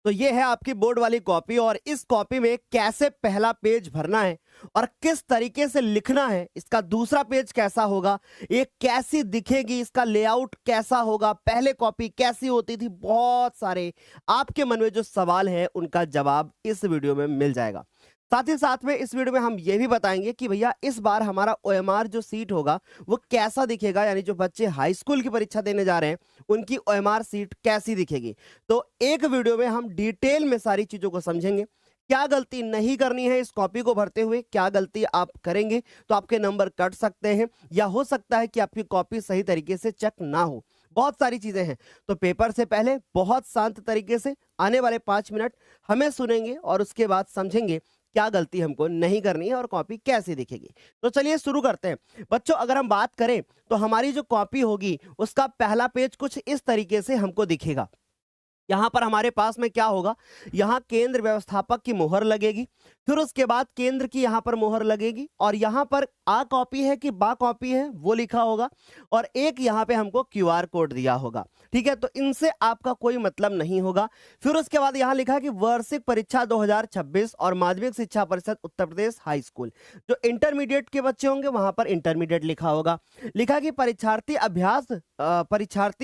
तो ये है आपकी बोर्ड वाली कॉपी और इस कॉपी में कैसे पहला पेज भरना है और किस तरीके से लिखना है, इसका दूसरा पेज कैसा होगा, ये कैसी दिखेगी, इसका लेआउट कैसा होगा, पहले कॉपी कैसी होती थी, बहुत सारे आपके मन में जो सवाल हैं उनका जवाब इस वीडियो में मिल जाएगा। साथ ही साथ में इस वीडियो में हम ये भी बताएंगे कि भैया इस बार हमारा ओएमआर जो सीट होगा वो कैसा दिखेगा, यानी जो बच्चे हाई स्कूल की परीक्षा देने जा रहे हैं उनकी ओएमआर सीट कैसी दिखेगी। तो एक वीडियो में हम डिटेल में सारी चीजों को समझेंगे, क्या गलती नहीं करनी है इस कॉपी को भरते हुए, क्या गलती आप करेंगे तो आपके नंबर कट सकते हैं या हो सकता है कि आपकी कॉपी सही तरीके से चेक ना हो, बहुत सारी चीजें हैं। तो पेपर से पहले बहुत शांत तरीके से आने वाले 5 मिनट हमें सुनेंगे और उसके बाद समझेंगे क्या गलती हमको नहीं करनी है और कॉपी कैसी दिखेगी। तो चलिए शुरू करते हैं बच्चों। अगर हम बात करें तो हमारी जो कॉपी होगी उसका पहला पेज कुछ इस तरीके से हमको दिखेगा। यहां पर हमारे पास में क्या होगा, यहां केंद्र व्यवस्थापक की मोहर लगेगी, फिर उसके बाद केंद्र की यहां पर मोहर लगेगी और यहां पर आ कॉपी है कि बा कॉपी है वो लिखा होगा और एक यहां पे हमको क्यूआर कोड दिया होगा। ठीक है, तो इनसे आपका कोई मतलब नहीं होगा। फिर उसके बाद यहां लिखा कि वार्षिक परीक्षा 2026 और माध्यमिक शिक्षा परिषद उत्तर प्रदेश हाई स्कूल, जो इंटरमीडिएट के बच्चे होंगे वहां पर इंटरमीडिएट लिखा होगा। लिखा कि परीक्षार्थी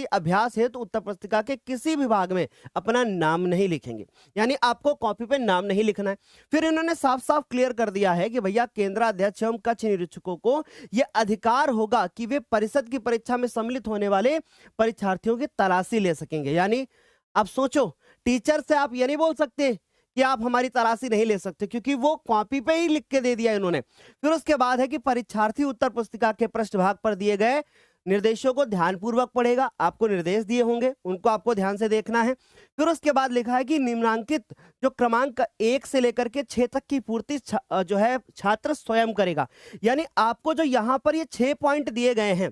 अभ्यास हेतु उत्तर पुस्तिका के किसी भी भाग में अपना नाम नहीं लिखेंगे, यानी आपको कॉपी पे नाम नहीं लिखना है। फिर इन्होंने साफ साफ क्लियर कर दिया है कि भैया केंद्राध्यक्ष एवं कक्ष निरीक्षकों को यह अधिकार होगा कि वे परिषद की परीक्षा में सम्मिलित होने वाले परीक्षार्थियों की तलाशी ले सकेंगे। यानी अब सोचो, टीचर से आप ये नहीं बोल सकते कि आप हमारी तलाशी नहीं ले सकते, क्योंकि वो कॉपी पे ही लिख के दे दिया इन्होंने। फिर उसके बाद है कि परीक्षार्थी उत्तर पुस्तिका के पृष्ठभाग पर दिए गए निर्देशों को ध्यानपूर्वक पढ़ेगा, आपको निर्देश दिए होंगे उनको आपको ध्यान से देखना है। फिर उसके बाद लिखा है कि निम्नांकित जो क्रमांक 1 से लेकर के 6 तक की पूर्ति जो है छात्र स्वयं करेगा। यानी आपको जो यहाँ पर ये 6 पॉइंट दिए गए हैं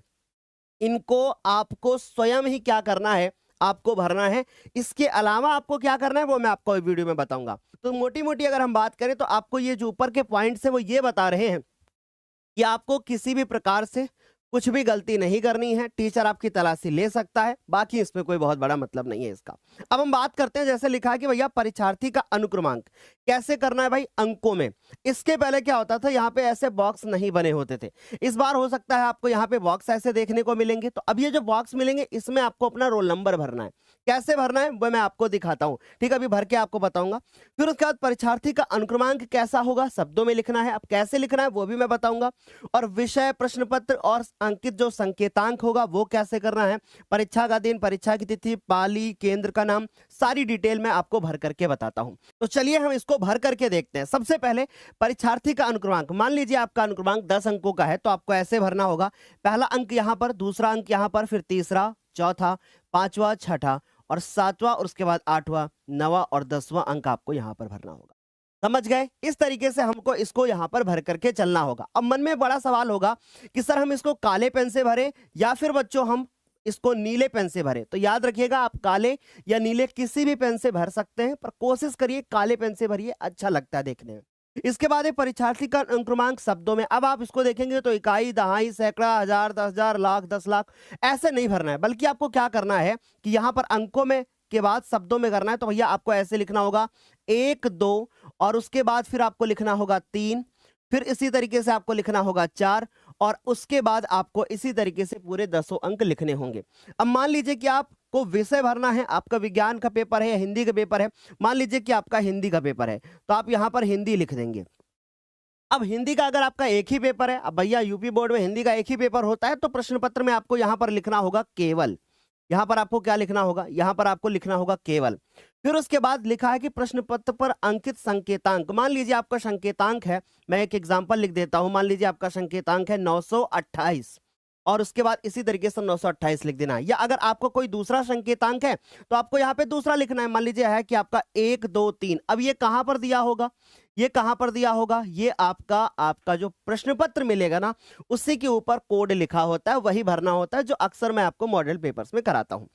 इनको आपको स्वयं ही क्या करना है, आपको भरना है। इसके अलावा आपको क्या करना है वो मैं आपको वीडियो में बताऊंगा। तो मोटी मोटी अगर हम बात करें तो आपको ये जो ऊपर के पॉइंट्स हैं वो ये बता रहे हैं कि आपको किसी भी प्रकार से कुछ भी गलती नहीं करनी है, टीचर आपकी तलाशी ले सकता है, बाकी इसमें कोई बहुत बड़ा मतलब नहीं है इसका। अब हम बात करते हैं, जैसे लिखा है कि भैया परीक्षार्थी का अनुक्रमांक कैसे करना है भाई, अंकों में। इसके पहले क्या होता था, यहाँ पे ऐसे बॉक्स नहीं बने होते थे। इस बार हो सकता है आपको यहाँ पे बॉक्स ऐसे देखने को मिलेंगे। तो अब ये जो बॉक्स मिलेंगे इसमें आपको अपना रोल नंबर भरना है। कैसे भरना है वो मैं आपको दिखाता हूँ, ठीक है, अभी भर के आपको बताऊंगा। फिर उसके बाद परीक्षार्थी का अनुक्रमांक कैसा होगा, शब्दों में लिखना है। अब कैसे लिखना है वो भी मैं बताऊंगा। और विषय, प्रश्न पत्र और अंकित जो संकेतांक होगा वो कैसे करना है, परीक्षा का दिन, परीक्षा की तिथि, पाली, केंद्र का नाम, सारी डिटेल मैं आपको भर करके बताता हूं। तो चलिए हम इसको भर करके देखते हैं। सबसे पहले परीक्षार्थी का अनुक्रमांक, मान लीजिए आपका अनुक्रमांक 10 अंकों का है तो आपको ऐसे भरना होगा, पहला अंक यहां पर, दूसरा अंक यहां पर, फिर तीसरा, चौथा, पांचवा, छठा और सातवां और उसके बाद 8वां, 9वां और 10वां अंक आपको यहां पर भरना होगा। समझ गए? इस तरीके से हमको इसको यहां पर भर करके चलना होगा। अब मन में बड़ा सवाल होगा कि सर हम इसको काले पेन से भरें या फिर बच्चों हम इसको नीले पेन से भरें। तो याद रखिएगा, आप काले या नीले किसी भी पेन से भर सकते हैं, पर कोशिश करिए काले पेन से भरिए, अच्छा लगता है देखने में। इसके बाद परीक्षार्थी का अनुक्रमांक शब्दों में। अब आप इसको देखेंगे तो इकाई, दहाई, सैकड़ा, हजार, 10,000, लाख, 10 लाख ऐसे नहीं भरना है, बल्कि आपको क्या करना है कि यहां पर अंकों में के बाद शब्दों में करना है। तो भैया आपको ऐसे लिखना होगा 1, 2 और उसके बाद फिर आपको लिखना होगा 3, फिर इसी तरीके से आपको लिखना होगा 4 और उसके बाद आपको इसी तरीके से पूरे 10 अंक लिखने होंगे। अब मान लीजिए कि आपको विषय भरना है, आपका विज्ञान का पेपर है या हिंदी का पेपर है। मान लीजिए कि आपका हिंदी का पेपर है तो आप यहां पर हिंदी लिख देंगे। अब हिंदी का अगर आपका एक ही पेपर है, अब भैया यूपी बोर्ड में हिंदी का एक ही पेपर होता है, तो प्रश्न पत्र में आपको यहां पर लिखना होगा केवल। यहां पर आपको क्या लिखना होगा, यहां पर आपको लिखना होगा केवल। फिर उसके बाद लिखा है कि प्रश्न पत्र पर अंकित संकेतांक, मान लीजिए आपका संकेतांक है, मैं एक एग्जांपल लिख देता हूं, मान लीजिए आपका संकेतांक है 928 और उसके बाद इसी तरीके से 928 लिख देना है। या अगर आपको कोई दूसरा संकेतांक है तो आपको यहाँ पे दूसरा लिखना है। मान लीजिए है कि आपका 1, 2, 3। अब ये कहां पर दिया होगा, ये कहां पर दिया होगा, ये आपका जो प्रश्न पत्र मिलेगा ना उसी के ऊपर कोड लिखा होता है, वही भरना होता है जो अक्सर मैं आपको मॉडल पेपर्स में कराता हूं।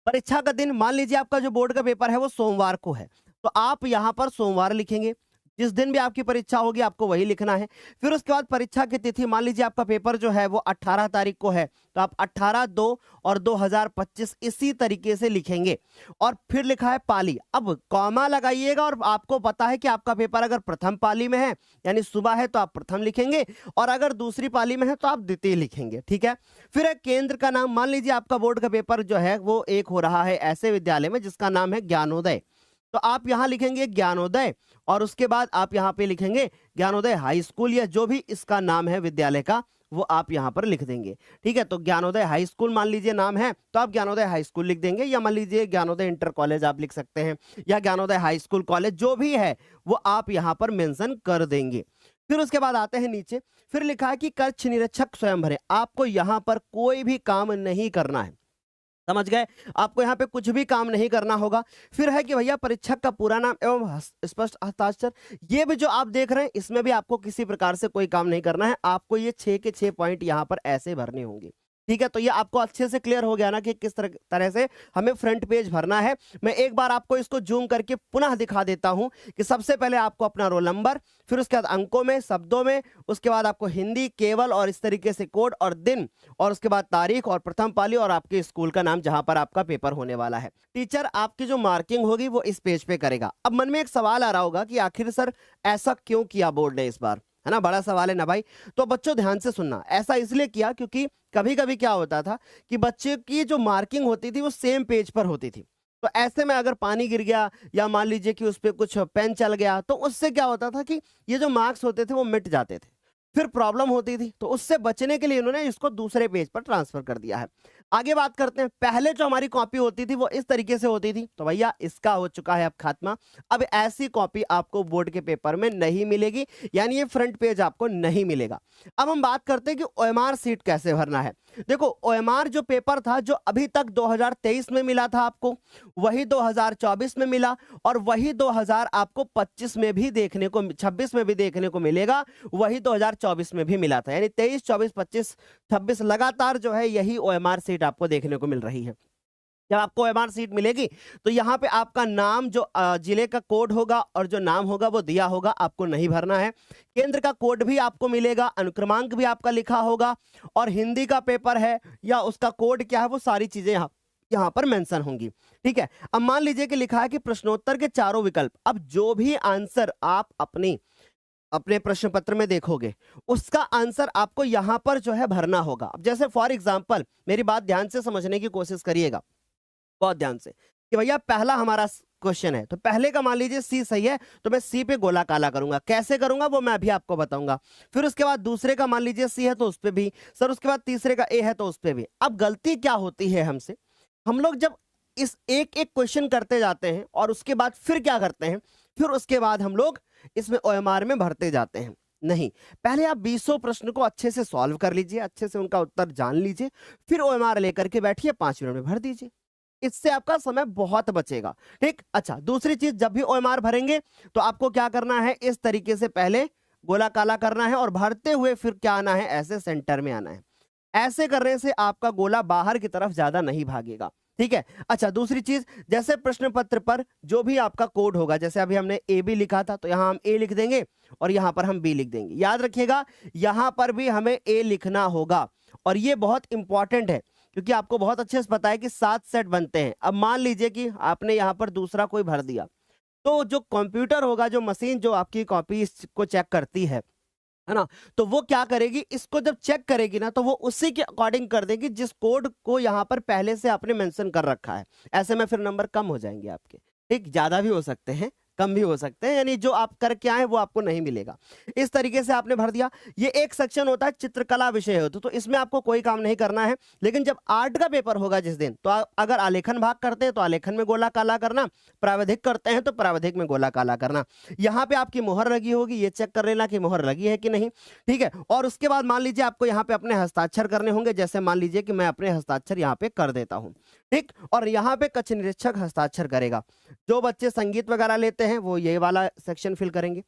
परीक्षा का दिन, मान लीजिए आपका जो बोर्ड का पेपर है वो सोमवार को है तो आप यहां पर सोमवार लिखेंगे। जिस दिन भी आपकी परीक्षा होगी आपको वही लिखना है। फिर उसके बाद परीक्षा की तिथि, मान लीजिए आपका पेपर जो है वो 18 तारीख को है, तो आप 18/2 और 2025 इसी तरीके से लिखेंगे। और फिर लिखा है पाली, अब कॉमा लगाइएगा और आपको पता है कि आपका पेपर अगर प्रथम पाली में है यानी सुबह है तो आप प्रथम लिखेंगे, और अगर दूसरी पाली में है तो आप द्वितीय लिखेंगे, ठीक है। फिर है केंद्र का नाम, मान लीजिए आपका बोर्ड का पेपर जो है वो एक हो रहा है ऐसे विद्यालय में जिसका नाम है ज्ञानोदय, तो आप यहां लिखेंगे ज्ञानोदय, और उसके बाद आप यहां पे लिखेंगे ज्ञानोदय हाई स्कूल, या जो भी इसका नाम है विद्यालय का वो आप यहां पर लिख देंगे, ठीक है। तो ज्ञानोदय हाई स्कूल मान लीजिए नाम है तो आप ज्ञानोदय हाई स्कूल लिख देंगे, या मान लीजिए ज्ञानोदय इंटर कॉलेज आप लिख सकते हैं, या ज्ञानोदय हाई स्कूल कॉलेज, जो भी है वो आप यहां पर मेंशन कर देंगे। फिर उसके बाद आते हैं नीचे, फिर लिखा है कि कक्ष निरीक्षक स्वयं भरे, आपको यहां पर कोई भी काम नहीं करना है, समझ गए। आपको यहाँ पे कुछ भी काम नहीं करना होगा। फिर है कि भैया परीक्षक का पूरा नाम एवं स्पष्ट हस्ताक्षर, ये भी जो आप देख रहे हैं इसमें भी आपको किसी प्रकार से कोई काम नहीं करना है, आपको ये 6 के 6 पॉइंट यहाँ पर ऐसे भरने होंगे, ठीक है। तो ये आपको अच्छे से क्लियर हो गया ना कि किस तरह से हमें फ्रंट पेज भरना है। मैं एक बार आपको इसको जूम करके पुनः दिखा देता हूं कि सबसे पहले आपको अपना रोल नंबर, फिर उसके बाद अंकों में, शब्दों में, उसके बाद आपको हिंदी केवल और इस तरीके से कोड और दिन, और उसके बाद तारीख और प्रथम पाली और आपके स्कूल का नाम जहां पर आपका पेपर होने वाला है। टीचर आपकी जो मार्किंग होगी वो इस पेज पे करेगा। अब मन में एक सवाल आ रहा होगा कि आखिर सर ऐसा क्यों किया बोर्ड ने इस बार, है ना, बड़ा सवाल है ना भाई। तो बच्चों ध्यान से सुनना, ऐसा इसलिए किया क्योंकि कभी कभी क्या होता था कि बच्चे की जो मार्किंग होती थी वो सेम पेज पर होती थी, तो ऐसे में अगर पानी गिर गया या मान लीजिए कि उस पर कुछ पेन चल गया तो उससे क्या होता था कि ये जो मार्क्स होते थे वो मिट जाते थे, फिर प्रॉब्लम होती थी। तो उससे बचने के लिए इन्होंने इसको दूसरे पेज पर ट्रांसफर कर दिया है। आगे बात करते हैं, पहले जो हमारी कॉपी होती थी वो इस तरीके से होती थी, तो भैया इसका हो चुका है अब खात्मा। अब ऐसी कॉपी आपको बोर्ड के पेपर में नहीं मिलेगी, यानी ये फ्रंट पेज आपको नहीं मिलेगा। अब हम बात करते हैं कि ओएमआर सीट कैसे भरना है। देखो ओएमआर जो पेपर था जो अभी तक 2023 में मिला था आपको, वही 2024 में मिला, और वही 2000 आपको 25 में भी देखने को, 26 में भी देखने को मिलेगा, वही 2024 में भी मिला था, यानी 23, 24, 25, 26 लगातार जो है यही ओएमआर सीट आपको देखने को मिल रही है। जब आपको ओएमआर सीट मिलेगी तो यहाँ पे आपका नाम, जो जिले का कोड होगा और जो नाम होगा वो दिया होगा, आपको नहीं भरना है। केंद्र का कोड भी आपको मिलेगा, अनुक्रमांक भी आपका लिखा होगा, और हिंदी का पेपर है या उसका कोड क्या है वो सारी चीजें यहाँ पर मेंशन होंगी, ठीक है। अब मान लीजिए कि लिखा है कि प्रश्नोत्तर के चारों विकल्प, अब जो भी आंसर आप अपने प्रश्न पत्र में देखोगे उसका आंसर आपको यहां पर जो है भरना होगा। अब जैसे फॉर एग्जांपल, मेरी बात ध्यान से समझने की कोशिश करिएगा बहुत ध्यान से, कि भैया पहला हमारा क्वेश्चन है तो पहले का मान लीजिए सी सही है तो मैं सी पे गोला काला करूंगा, कैसे करूंगा वो मैं अभी आपको बताऊंगा। फिर उसके बाद दूसरे का मान लीजिए सी है तो उस पे भी सर, उसके बाद तीसरे का ए है तो उस पे भी। अब गलती क्या होती है हमसे, हम लोग जब इस एक एक क्वेश्चन करते जाते हैं और उसके बाद फिर क्या करते हैं, फिर उसके बाद हम लोग इसमें ओएमआर में भरते जाते हैं। नहीं, पहले आप 20 प्रश्न को अच्छे से सॉल्व कर लीजिए, अच्छे से उनका उत्तर जान लीजिए, फिर ओएमआर लेकर के बैठिए, 5 मिनट में भर दीजिए, इससे आपका समय बहुत बचेगा, ठीक। अच्छा, दूसरी चीज, जब भी ओएमआर भरेंगे तो आपको क्या करना है, इस तरीके से पहले गोला काला करना है और भरते हुए फिर क्या आना है, ऐसे सेंटर में आना है। ऐसे करने से आपका गोला बाहर की तरफ ज्यादा नहीं भागेगा, ठीक है। अच्छा, दूसरी चीज, जैसे प्रश्न पत्र पर जो भी आपका कोड होगा, जैसे अभी हमने ए बी लिखा था तो यहां हम ए लिख देंगे और यहां पर हम बी लिख देंगे। याद रखिएगा यहां पर भी हमें ए लिखना होगा, और ये बहुत इंपॉर्टेंट है क्योंकि आपको बहुत अच्छे से पता है कि 7 सेट बनते हैं। अब मान लीजिए कि आपने यहां पर दूसरा कोई भर दिया, तो जो कंप्यूटर होगा, जो मशीन जो आपकी कॉपी को चेक करती है ना, तो वो क्या करेगी, इसको जब चेक करेगी ना तो वो उसी के अकॉर्डिंग कर देगी जिस कोड को यहाँ पर पहले से आपने मेंशन कर रखा है। ऐसे में फिर नंबर कम हो जाएंगे आपके, ठीक, ज्यादा भी हो सकते हैं, कम भी हो सकते हैं, यानी जो आप करके आए वो आपको नहीं मिलेगा। इस तरीके से आपने भर दिया। ये एक सेक्शन होता है चित्रकला विषय हो तो इसमें आपको कोई काम नहीं करना है, लेकिन जब आर्ट का पेपर होगा जिस दिन, तो अगर आलेखन भाग करते हैं तो आलेखन में गोला काला करना, प्रावधिक करते हैं तो प्रावधिक में गोला काला करना। यहाँ पे आपकी मोहर लगी होगी, ये चेक कर लेना कि मोहर लगी है कि नहीं, ठीक है। और उसके बाद मान लीजिए आपको यहाँ पे अपने हस्ताक्षर करने होंगे, जैसे मान लीजिए कि मैं अपने हस्ताक्षर यहाँ पे कर देता हूँ, ठीक। और यहाँ पे कक्ष निरीक्षक हस्ताक्षर करेगा। जो बच्चे संगीत वगैरह लेते हैं वो ये वाला सेक्शन फिल करेंगे।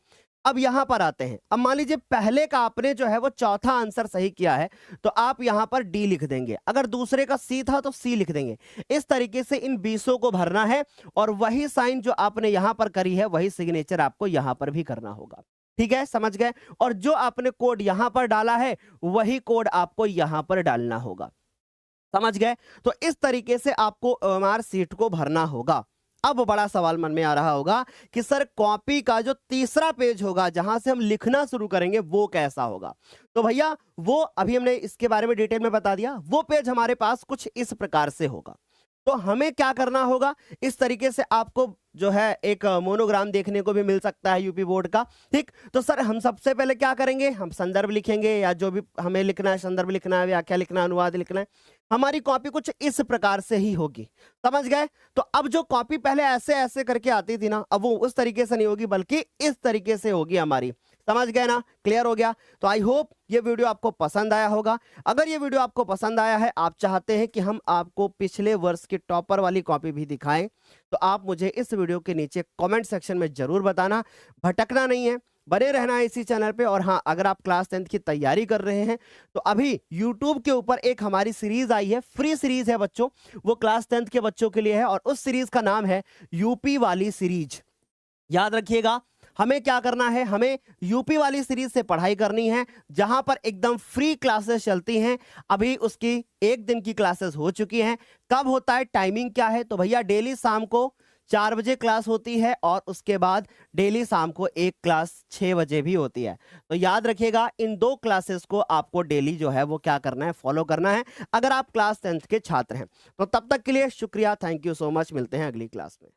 अब यहां पर आते हैं। अब मान लीजिए पहले का आपने जो है वो चौथा आंसर सही किया है, तो आप यहां पर डी लिख देंगे। अगर दूसरे का सी था तो सी लिख देंगे। इस तरीके से इन 20 को भरना है और वही साइन जो आपने यहां पर करी है वही सिग्नेचर आपको यहां पर भी करना होगा। ठीक है, समझ गए। और जो आपने कोड यहां पर डाला है वही कोड आपको यहां पर डालना होगा। समझ गए। तो इस तरीके से आपको ओएमआर सीट को भरना होगा। अब बड़ा सवाल मन में आ रहा होगा कि सर कॉपी का जो तीसरा पेज होगा जहां से हम लिखना शुरू करेंगे वो कैसा होगा। तो भैया वो अभी हमने इसके बारे में डिटेल में बता दिया। वो पेज हमारे पास कुछ इस प्रकार से होगा। तो हमें क्या करना होगा, इस तरीके से आपको जो है एक मोनोग्राम देखने को भी मिल सकता है यूपी बोर्ड का। ठीक, तो सर हम सबसे पहले क्या करेंगे, हम संदर्भ लिखेंगे या जो भी हमें लिखना है, संदर्भ लिखना है, व्याख्या लिखना है, अनुवाद लिखना है। हमारी कॉपी कुछ इस प्रकार से ही होगी। समझ गए। तो अब जो कॉपी पहले ऐसे ऐसे करके आती थी ना, अब वो उस तरीके से नहीं होगी बल्कि इस तरीके से होगी हमारी। समझ गए ना, क्लियर हो गया। तो आई होप ये वीडियो आपको पसंद आया होगा। अगर ये वीडियो आपको पसंद आया है, आप चाहते हैं कि हम आपको पिछले वर्ष की टॉपर वाली कॉपी भी दिखाएं, तो आप मुझे इस वीडियो के नीचे कमेंट सेक्शन में जरूर बताना। भटकना नहीं है, बने रहना है इसी चैनल पे। और हाँ, अगर आप क्लास 10th की तैयारी कर रहे हैं तो अभी YouTube के ऊपर एक हमारी सीरीज आई है, फ्री सीरीज है बच्चों, वो क्लास 10th के बच्चों के लिए है और उस सीरीज का नाम है यूपी वाली सीरीज। याद रखिएगा, हमें क्या करना है, हमें यूपी वाली सीरीज से पढ़ाई करनी है जहां पर एकदम फ्री क्लासेस चलती हैं। अभी उसकी एक दिन की क्लासेस हो चुकी हैं। कब होता है, टाइमिंग क्या है, तो भैया डेली शाम को 4 बजे क्लास होती है और उसके बाद डेली शाम को एक क्लास 6 बजे भी होती है। तो याद रखिएगा, इन 2 क्लासेस को आपको डेली जो है वो क्या करना है, फॉलो करना है अगर आप क्लास 10th के छात्र हैं। तो तब तक के लिए शुक्रिया, थैंक यू सो मच। मिलते हैं अगली क्लास में।